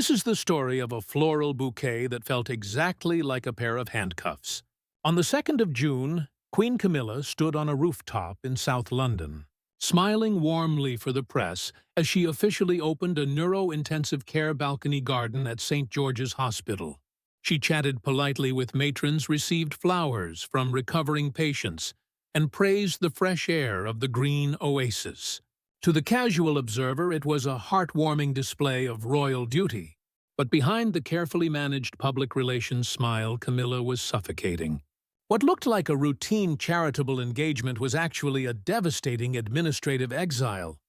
This is the story of a floral bouquet that felt exactly like a pair of handcuffs. On the 2nd of June, Queen Camilla stood on a rooftop in South London, smiling warmly for the press as she officially opened a neuro-intensive care balcony garden at St. George's Hospital. She chatted politely with matrons, received flowers from recovering patients, and praised the fresh air of the green oasis. To the casual observer, it was a heartwarming display of royal duty. But behind the carefully managed public relations smile, Camilla was suffocating. What looked like a routine charitable engagement was actually a devastating administrative exile.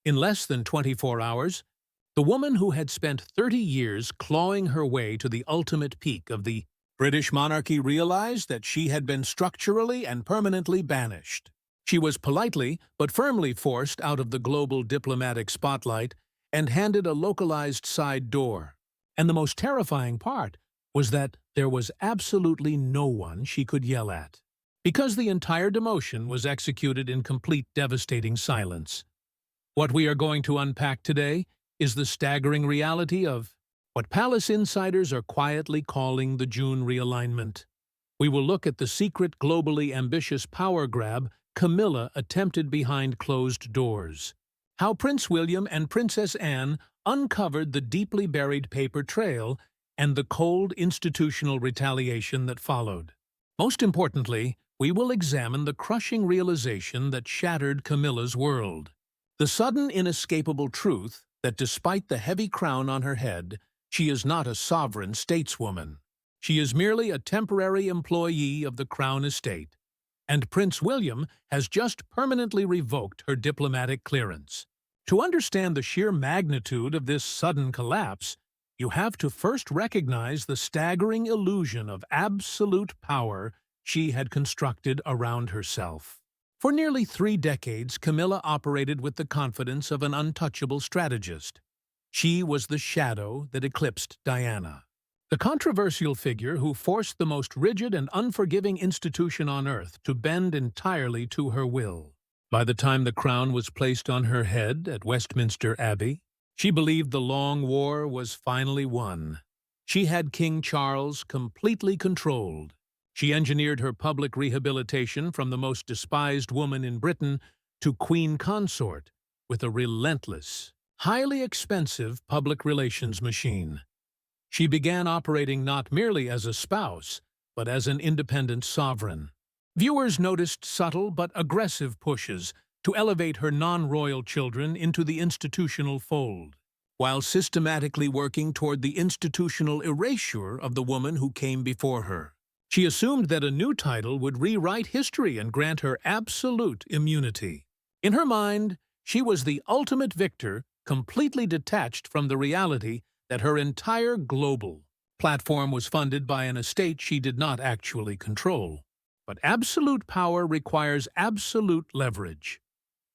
In less than 24 hours, the woman who had spent 30 years clawing her way to the ultimate peak of the British monarchy realized that she had been structurally and permanently banished. She was politely but firmly forced out of the global diplomatic spotlight and handed a localized side door. And the most terrifying part was that there was absolutely no one she could yell at, because the entire demotion was executed in complete devastating silence. What we are going to unpack today is the staggering reality of what palace insiders are quietly calling the June realignment. We will look at the secret, globally ambitious power grab Camilla attempted behind closed doors, how Prince William and Princess Anne uncovered the deeply buried paper trail, and the cold institutional retaliation that followed. Most importantly, we will examine the crushing realization that shattered Camilla's world. The sudden, inescapable truth that despite the heavy crown on her head, she is not a sovereign stateswoman. She is merely a temporary employee of the Crown Estate, and Prince William has just permanently revoked her diplomatic clearance. To understand the sheer magnitude of this sudden collapse, you have to first recognize the staggering illusion of absolute power she had constructed around herself. For nearly 3 decades, Camilla operated with the confidence of an untouchable strategist. She was the shadow that eclipsed Diana, the controversial figure who forced the most rigid and unforgiving institution on earth to bend entirely to her will. By the time the crown was placed on her head at Westminster Abbey, she believed the long war was finally won. She had King Charles completely controlled. She engineered her public rehabilitation from the most despised woman in Britain to Queen Consort with a relentless, highly expensive public relations machine. She began operating not merely as a spouse, but as an independent sovereign. Viewers noticed subtle but aggressive pushes to elevate her non-royal children into the institutional fold, while systematically working toward the institutional erasure of the woman who came before her. She assumed that a new title would rewrite history and grant her absolute immunity. In her mind, she was the ultimate victor, completely detached from the reality that her entire global platform was funded by an estate she did not actually control. But absolute power requires absolute leverage.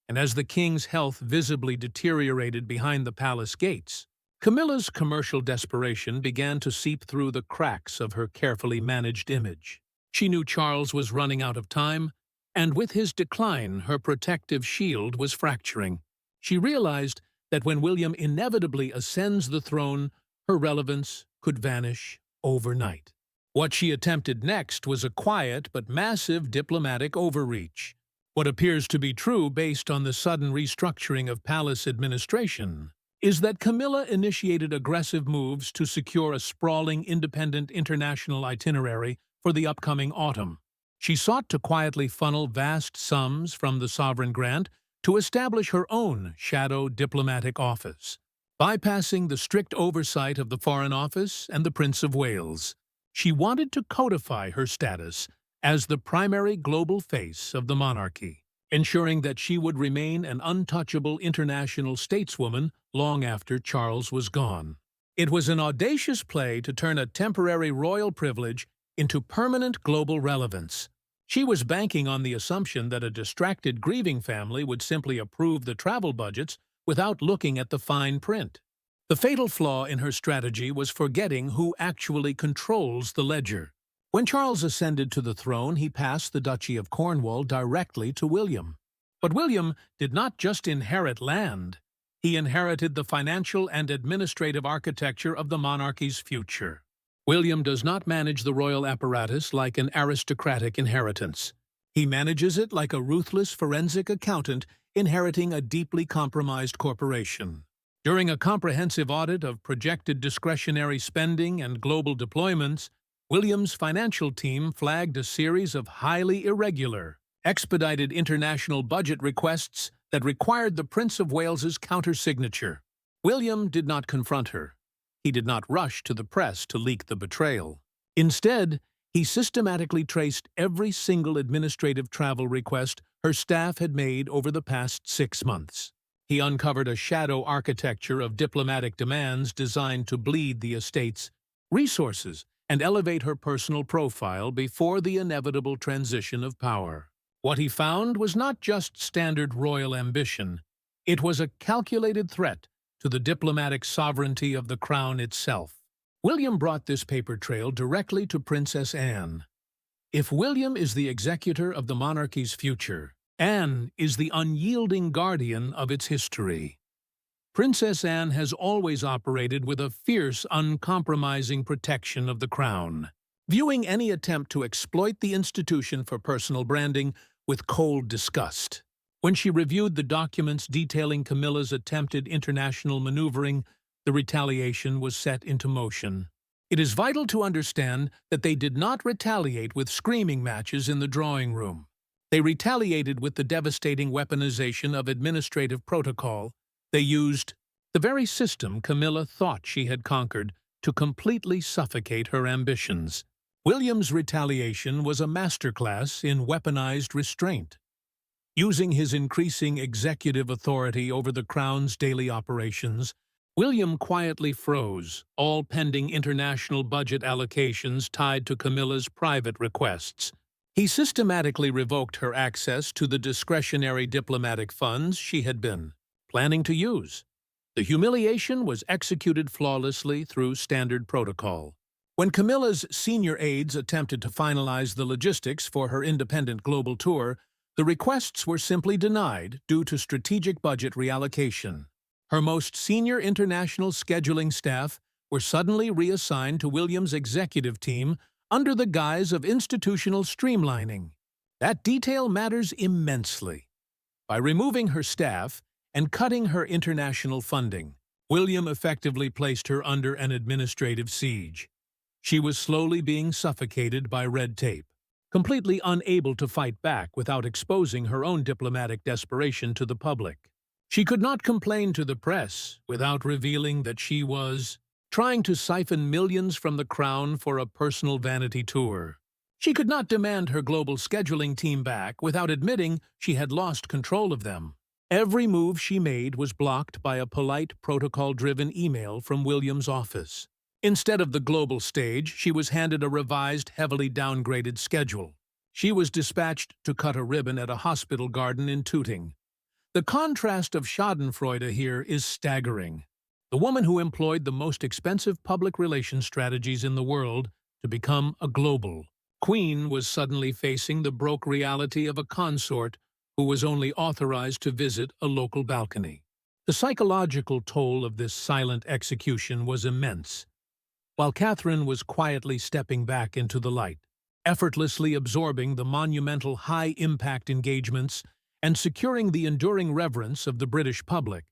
And as the king's health visibly deteriorated behind the palace gates, Camilla's commercial desperation began to seep through the cracks of her carefully managed image. She knew Charles was running out of time, and with his decline, her protective shield was fracturing. She realized that when William inevitably ascends the throne, her relevance could vanish overnight. What she attempted next was a quiet but massive diplomatic overreach. What appears to be true based on the sudden restructuring of palace administration is that Camilla initiated aggressive moves to secure a sprawling independent international itinerary for the upcoming autumn. She sought to quietly funnel vast sums from the sovereign grant to establish her own shadow diplomatic office, bypassing the strict oversight of the Foreign Office and the Prince of Wales. She wanted to codify her status as the primary global face of the monarchy, ensuring that she would remain an untouchable international stateswoman long after Charles was gone. It was an audacious play to turn a temporary royal privilege into permanent global relevance. She was banking on the assumption that a distracted grieving family would simply approve the travel budgets without looking at the fine print. The fatal flaw in her strategy was forgetting who actually controls the ledger. When Charles ascended to the throne, he passed the Duchy of Cornwall directly to William. But William did not just inherit land. he inherited the financial and administrative architecture of the monarchy's future. William does not manage the royal apparatus like an aristocratic inheritance. He manages it like a ruthless forensic accountant inheriting a deeply compromised corporation. During a comprehensive audit of projected discretionary spending and global deployments, William's financial team flagged a series of highly irregular, expedited international budget requests that required the Prince of Wales's counter-signature. William did not confront her. He did not rush to the press to leak the betrayal. Instead, he systematically traced every single administrative travel request her staff had made over the past 6 months. He uncovered a shadow architecture of diplomatic demands designed to bleed the estate's resources and elevate her personal profile before the inevitable transition of power. What he found was not just standard royal ambition. It was a calculated threat to the diplomatic sovereignty of the crown itself. William brought this paper trail directly to Princess Anne. If William is the executor of the monarchy's future, Anne is the unyielding guardian of its history. Princess Anne has always operated with a fierce, uncompromising protection of the crown, viewing any attempt to exploit the institution for personal branding with cold disgust. When she reviewed the documents detailing Camilla's attempted international maneuvering, the retaliation was set into motion. It is vital to understand that they did not retaliate with screaming matches in the drawing room. They retaliated with the devastating weaponization of administrative protocol. They used the very system Camilla thought she had conquered to completely suffocate her ambitions. William's retaliation was a masterclass in weaponized restraint. Using his increasing executive authority over the Crown's daily operations, William quietly froze all pending international budget allocations tied to Camilla's private requests. He systematically revoked her access to the discretionary diplomatic funds she had been planning to use. The humiliation was executed flawlessly through standard protocol. When Camilla's senior aides attempted to finalize the logistics for her independent global tour, the requests were simply denied due to strategic budget reallocation. Her most senior international scheduling staff were suddenly reassigned to William's executive team under the guise of institutional streamlining. That detail matters immensely. By removing her staff and cutting her international funding, William effectively placed her under an administrative siege. She was slowly being suffocated by red tape, completely unable to fight back without exposing her own diplomatic desperation to the public. She could not complain to the press without revealing that she was trying to siphon millions from the crown for a personal vanity tour. She could not demand her global scheduling team back without admitting she had lost control of them. Every move she made was blocked by a polite, protocol-driven email from William's office. Instead of the global stage, she was handed a revised, heavily downgraded schedule. She was dispatched to cut a ribbon at a hospital garden in Tooting. The contrast of schadenfreude here is staggering. The woman who employed the most expensive public relations strategies in the world to become a global queen was suddenly facing the broke reality of a consort who was only authorized to visit a local balcony. The psychological toll of this silent execution was immense. While Catherine was quietly stepping back into the light, effortlessly absorbing the monumental high-impact engagements and securing the enduring reverence of the British public,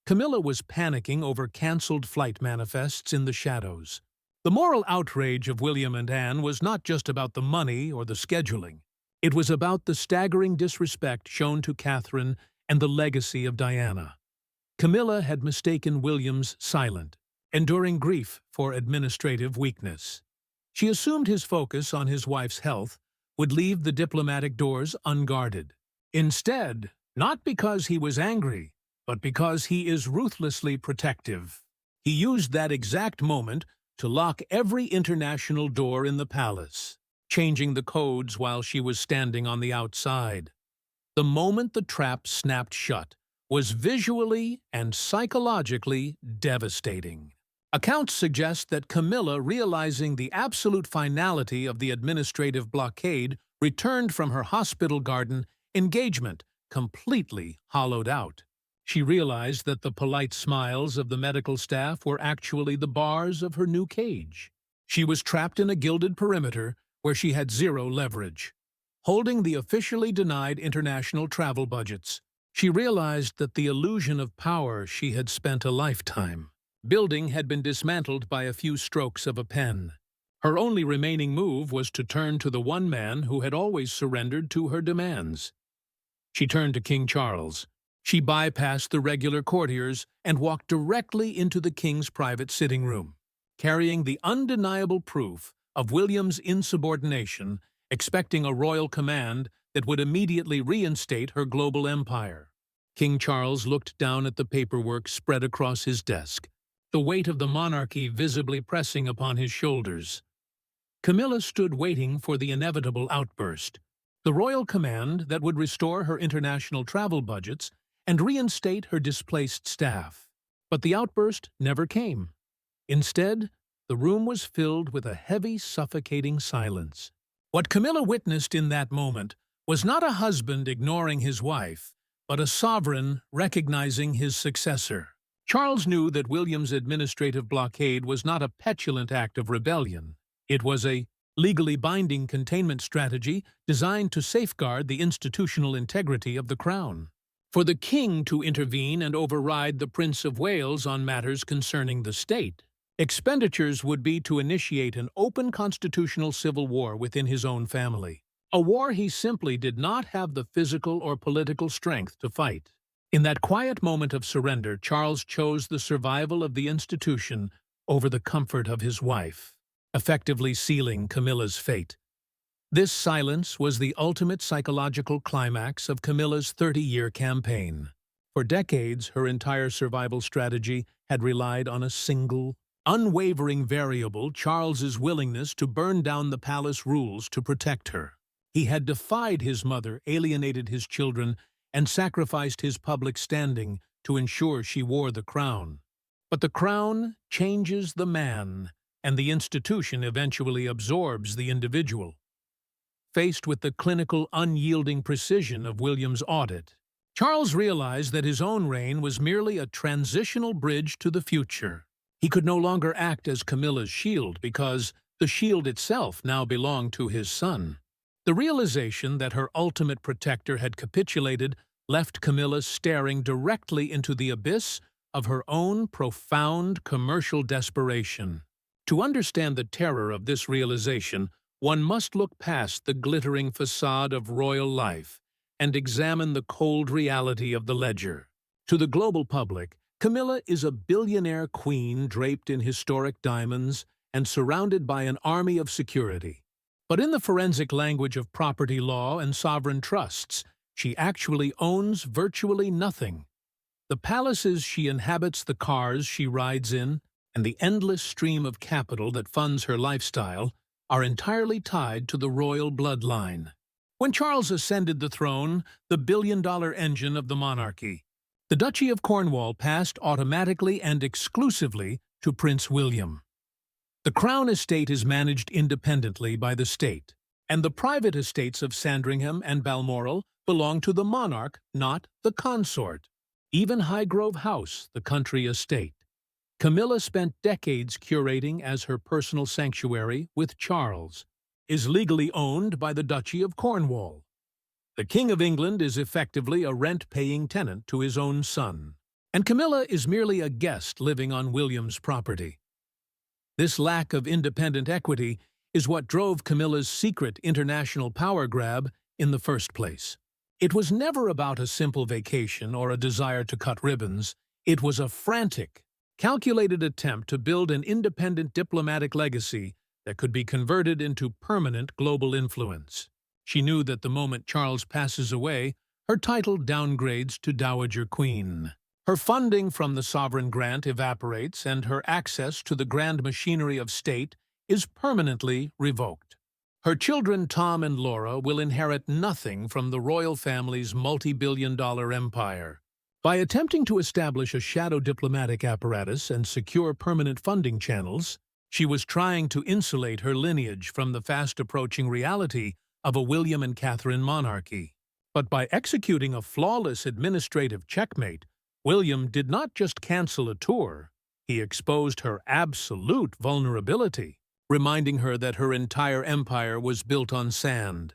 Camilla was panicking over cancelled flight manifests in the shadows. The moral outrage of William and Anne was not just about the money or the scheduling. It was about the staggering disrespect shown to Catherine and the legacy of Diana. Camilla had mistaken William's silent, enduring grief for administrative weakness. She assumed his focus on his wife's health would leave the diplomatic doors unguarded. Instead, not because he was angry, but because he is ruthlessly protective, he used that exact moment to lock every international door in the palace, changing the codes while she was standing on the outside. The moment the trap snapped shut was visually and psychologically devastating. Accounts suggest that Camilla, realizing the absolute finality of the administrative blockade, returned from her hospital garden engagement completely hollowed out. She realized that the polite smiles of the medical staff were actually the bars of her new cage. She was trapped in a gilded perimeter where she had zero leverage. Holding the officially denied international travel budgets, she realized that the illusion of power she had spent a lifetime building had been dismantled by a few strokes of a pen. Her only remaining move was to turn to the one man who had always surrendered to her demands. She turned to King Charles. She bypassed the regular courtiers and walked directly into the king's private sitting room, carrying the undeniable proof of William's insubordination, expecting a royal command that would immediately reinstate her global empire. King Charles looked down at the paperwork spread across his desk, the weight of the monarchy visibly pressing upon his shoulders. Camilla stood waiting for the inevitable outburst, the royal command that would restore her international travel budgets and reinstate her displaced staff. But the outburst never came. Instead, the room was filled with a heavy, suffocating silence. What Camilla witnessed in that moment was not a husband ignoring his wife, but a sovereign recognizing his successor. Charles knew that William's administrative blockade was not a petulant act of rebellion. It was a legally binding containment strategy designed to safeguard the institutional integrity of the crown. For the king to intervene and override the Prince of Wales on matters concerning the state, expenditures would be to initiate an open constitutional civil war within his own family, a war he simply did not have the physical or political strength to fight. In that quiet moment of surrender, Charles chose the survival of the institution over the comfort of his wife, effectively sealing Camilla's fate. This silence was the ultimate psychological climax of Camilla's 30-year campaign. For decades, her entire survival strategy had relied on a single, unwavering variable: Charles's willingness to burn down the palace rules to protect her. He had defied his mother, alienated his children, and sacrificed his public standing to ensure she wore the crown. But the crown changes the man, and the institution eventually absorbs the individual. Faced with the clinical, unyielding precision of William's audit, Charles realized that his own reign was merely a transitional bridge to the future. He could no longer act as Camilla's shield because the shield itself now belonged to his son. The realization that her ultimate protector had capitulated left Camilla staring directly into the abyss of her own profound commercial desperation. To understand the terror of this realization, one must look past the glittering facade of royal life and examine the cold reality of the ledger. To the global public, Camilla is a billionaire queen draped in historic diamonds and surrounded by an army of security. But in the forensic language of property law and sovereign trusts, she actually owns virtually nothing. The palaces she inhabits, the cars she rides in, and the endless stream of capital that funds her lifestyle are entirely tied to the royal bloodline. When Charles ascended the throne, the billion-dollar engine of the monarchy, the Duchy of Cornwall passed automatically and exclusively to Prince William. The Crown Estate is managed independently by the state, and the private estates of Sandringham and Balmoral belong to the monarch, not the consort. Even Highgrove House, the country estate, Camilla spent decades curating as her personal sanctuary with Charles, is legally owned by the Duchy of Cornwall. The King of England is effectively a rent-paying tenant to his own son, and Camilla is merely a guest living on William's property. This lack of independent equity is what drove Camilla's secret international power grab in the first place. It was never about a simple vacation or a desire to cut ribbons. It was a frantic, calculated attempt to build an independent diplomatic legacy that could be converted into permanent global influence. She knew that the moment Charles passes away, her title downgrades to Dowager Queen. Her funding from the sovereign grant evaporates, and her access to the grand machinery of state is permanently revoked. Her children, Tom and Laura, will inherit nothing from the royal family's multi-billion-dollar empire. By attempting to establish a shadow diplomatic apparatus and secure permanent funding channels, she was trying to insulate her lineage from the fast-approaching reality of a William and Catherine monarchy. But by executing a flawless administrative checkmate, William did not just cancel a tour, he exposed her absolute vulnerability, reminding her that her entire empire was built on sand.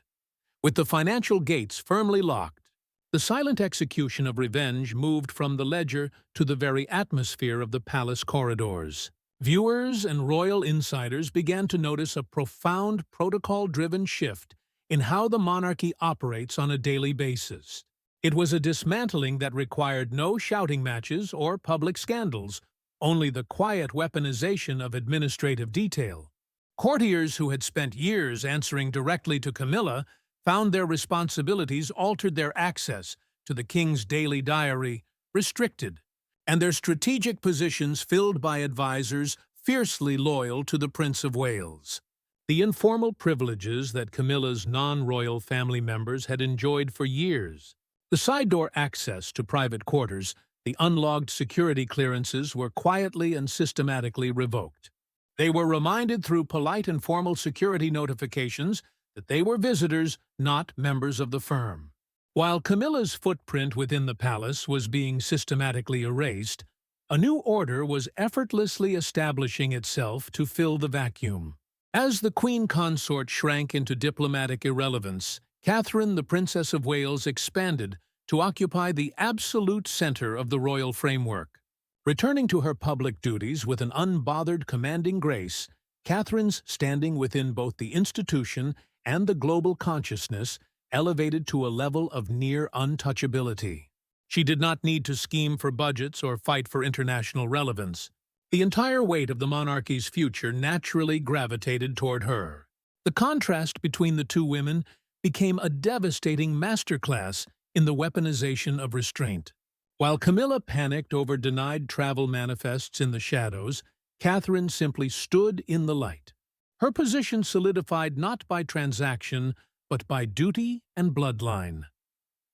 With the financial gates firmly locked, the silent execution of revenge moved from the ledger to the very atmosphere of the palace corridors. Viewers and royal insiders began to notice a profound protocol-driven shift in how the monarchy operates on a daily basis. It was a dismantling that required no shouting matches or public scandals, only the quiet weaponization of administrative detail. Courtiers who had spent years answering directly to Camilla found their responsibilities altered, their access to the king's daily diary restricted, and their strategic positions filled by advisors fiercely loyal to the Prince of Wales. The informal privileges that Camilla's non-royal family members had enjoyed for years, the side door access to private quarters, the unlogged security clearances were quietly and systematically revoked. They were reminded through polite and formal security notifications that they were visitors, not members of the firm. While Camilla's footprint within the palace was being systematically erased, a new order was effortlessly establishing itself to fill the vacuum. As the Queen Consort shrank into diplomatic irrelevance, Catherine, the Princess of Wales, expanded to occupy the absolute center of the royal framework. Returning to her public duties with an unbothered, commanding grace, Catherine's standing within both the institution and the global consciousness elevated to a level of near untouchability. She did not need to scheme for budgets or fight for international relevance. The entire weight of the monarchy's future naturally gravitated toward her. The contrast between the two women became a devastating masterclass in the weaponization of restraint. While Camilla panicked over denied travel manifests in the shadows, Catherine simply stood in the light. Her position solidified not by transaction, but by duty and bloodline.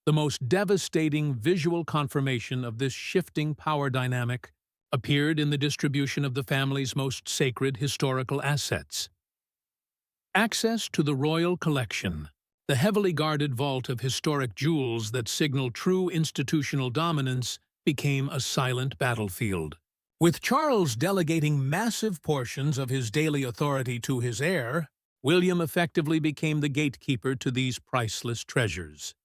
The most devastating visual confirmation of this shifting power dynamic appeared in the distribution of the family's most sacred historical assets. Access to the royal collection, the heavily guarded vault of historic jewels that signal true institutional dominance, became a silent battlefield. With Charles delegating massive portions of his daily authority to his heir, William effectively became the gatekeeper to these priceless treasures.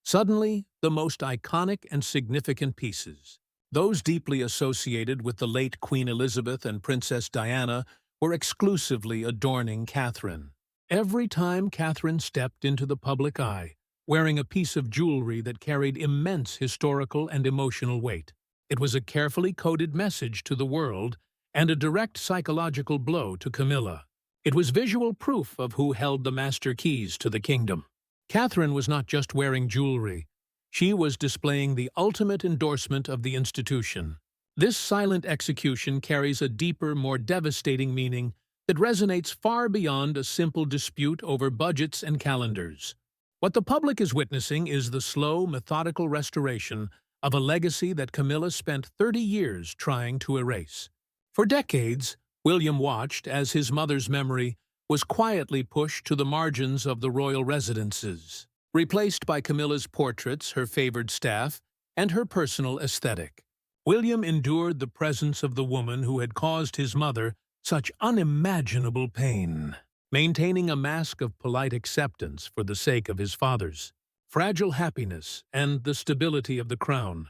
Suddenly, the most iconic and significant pieces, those deeply associated with the late Queen Elizabeth and Princess Diana, were exclusively adorning Catherine. Every time Catherine stepped into the public eye, wearing a piece of jewelry that carried immense historical and emotional weight, it was a carefully coded message to the world and a direct psychological blow to Camilla. It was visual proof of who held the master keys to the kingdom. Catherine was not just wearing jewelry. She was displaying the ultimate endorsement of the institution. This silent execution carries a deeper, more devastating meaning that resonates far beyond a simple dispute over budgets and calendars. What the public is witnessing is the slow, methodical restoration of a legacy that Camilla spent 30 years trying to erase. For decades, William watched as his mother's memory was quietly pushed to the margins of the royal residences, replaced by Camilla's portraits, her favored staff, and her personal aesthetic. William endured the presence of the woman who had caused his mother such unimaginable pain, maintaining a mask of polite acceptance for the sake of his father's fragile happiness and the stability of the crown.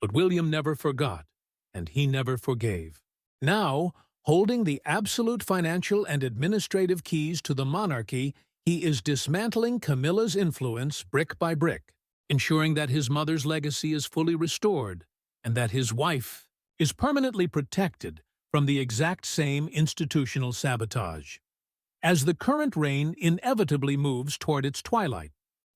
But William never forgot, and he never forgave. Now, holding the absolute financial and administrative keys to the monarchy, he is dismantling Camilla's influence brick by brick, ensuring that his mother's legacy is fully restored and that his wife is permanently protected from the exact same institutional sabotage. As the current reign inevitably moves toward its twilight,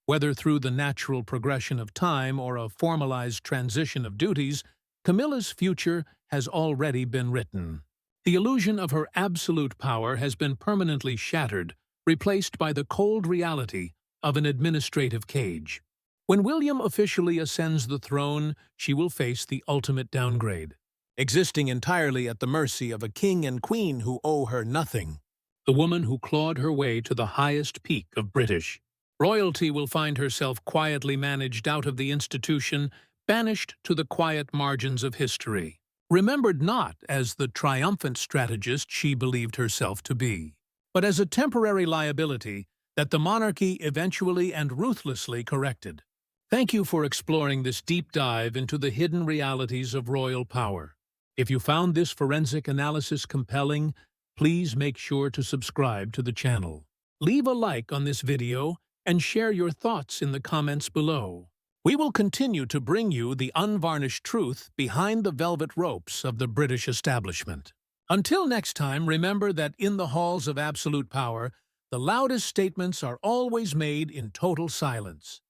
whether through the natural progression of time or a formalized transition of duties, Camilla's future has already been written. The illusion of her absolute power has been permanently shattered, replaced by the cold reality of an administrative cage. When William officially ascends the throne, she will face the ultimate downgrade, existing entirely at the mercy of a king and queen who owe her nothing. The woman who clawed her way to the highest peak of British royalty will find herself quietly managed out of the institution, banished to the quiet margins of history, remembered not as the triumphant strategist she believed herself to be, but as a temporary liability that the monarchy eventually and ruthlessly corrected. Thank you for exploring this deep dive into the hidden realities of royal power. If you found this forensic analysis compelling, please make sure to subscribe to the channel. Leave a like on this video and share your thoughts in the comments below. We will continue to bring you the unvarnished truth behind the velvet ropes of the British establishment. Until next time, remember that in the halls of absolute power, the loudest statements are always made in total silence.